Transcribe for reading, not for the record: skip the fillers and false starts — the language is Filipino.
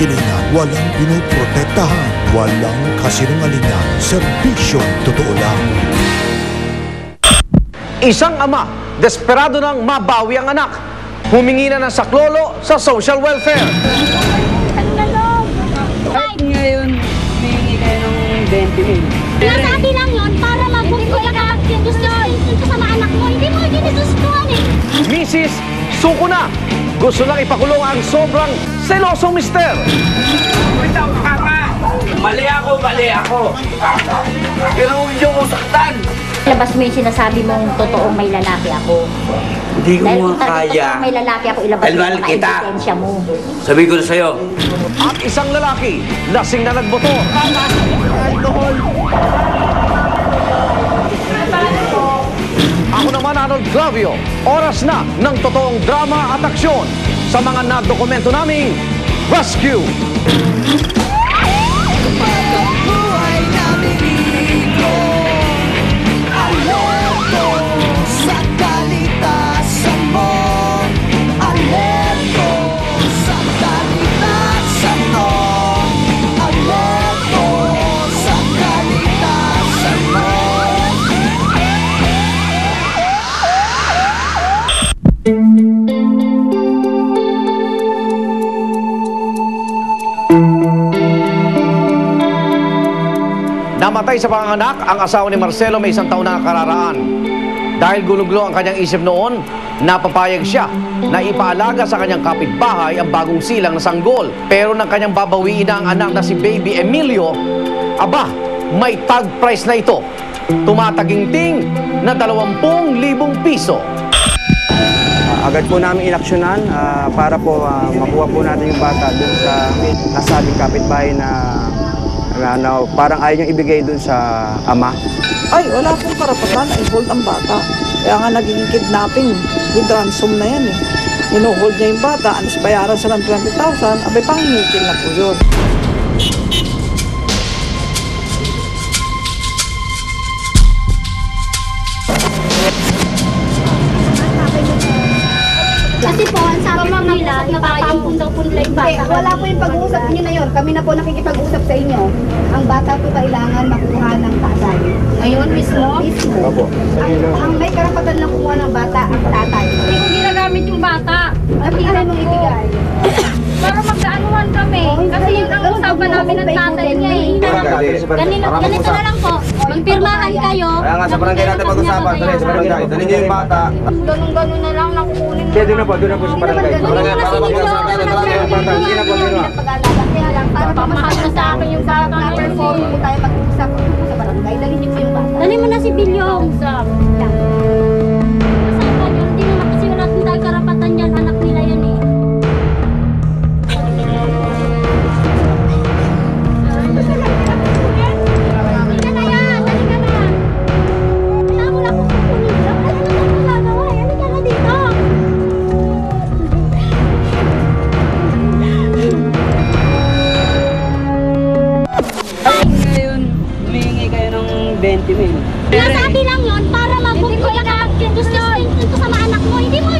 hilingan, walang pinoprotektahan, walang kasinungalingan, serbisyong totoo lang. Isang ama, desperado nang mabawi ang anak. Humingi na ng saklolo sa social welfare. Ngayon, humingi kayo ng 20,000. Nasabi lang yun para magbukod ka. Gusto ko sa mga anak mo. Hindi mo ginugustuhan eh. Mrs. Suko na. Gusto lang ipakulong ang sobrang selosong mister. Bitaw ka nga! Mali ako! Pero hindi mo saktan! Labas mo yung sinasabi mong totoong may lalaki ako. Hindi ko Dahil mo kung talagang kaya. totoong may lalaki ako, ilabas mo Almal yung kita. ebidensya mo. Sabi ko na sa'yo. At isang lalaki, lasing na nagbotor. Alcohol. Ako naman, Arnold Clavio. Oras na ng totoong drama at aksyon sa mga nadokumento naming Rescue. Namatay sa panganganak ang asawa ni Marcelo may 1 taon na kararaan. Dahil guluglo ang kanyang isip noon, napapayag siya na ipaalaga sa kanyang kapitbahay ang bagong silang na sanggol. Pero nang kanyang babawiin na ang anak na si Baby Emilio, aba, may tag price na ito. Tumataginting na 20,000 piso. Agad po namin inaksyonan para po makuha po natin yung bata dun sa nasabing kapitbahay na parang ayaw niyang ibigay dun sa ama. Ay, wala pong karapatan na i-hold ang bata. Kaya nga naging kidnapping, with ransom na yan eh. Ino-hold niya yung bata, anos bayaran sa ng 20,000, abay pangingikil na po yun. Kasi po, ang sabi po nila, ipapaampun daw po nila yung bata. Wala po yung pag-uusap niyo na yun. Kami na po nakikipag-usap sa inyo. Ang bata po kailangan makuha ng tatay. Ngayon mismo? Mismo. Ang may karapatan na kuha ng bata, ang tatay. Hindi ko ginagamit yung bata. Ang ilan mong ibigay? Para magkaanuhan kami. Kasi yun ang usapan namin ng tatay niya eh. Ganito na lang po. Magpirmahan kayo. Kaya nga sa barangay natin pag-usapan. Dali sa barangay. Dali niyo yung bata. Ganun-ganun na lang nakukunin mo. Doon na po sa barangay. Barangay para mag-usapan natin yung bata. Hindi na po dito. Kaya lang, para Papamahal na sa akin yung bata na perform po tayo mag-usap sa barangay. Dali niyo po yung bata. Dali mo na si Bilyong. Usapan yun. Hindi naman kasi wala tayong karapatan dyan. Anak nila yan eh. Ngayon, humingi kayo ng 20,000. Nasabi lang yun para magbukod ka. Gusto ko sa mga anak mo. Hindi mo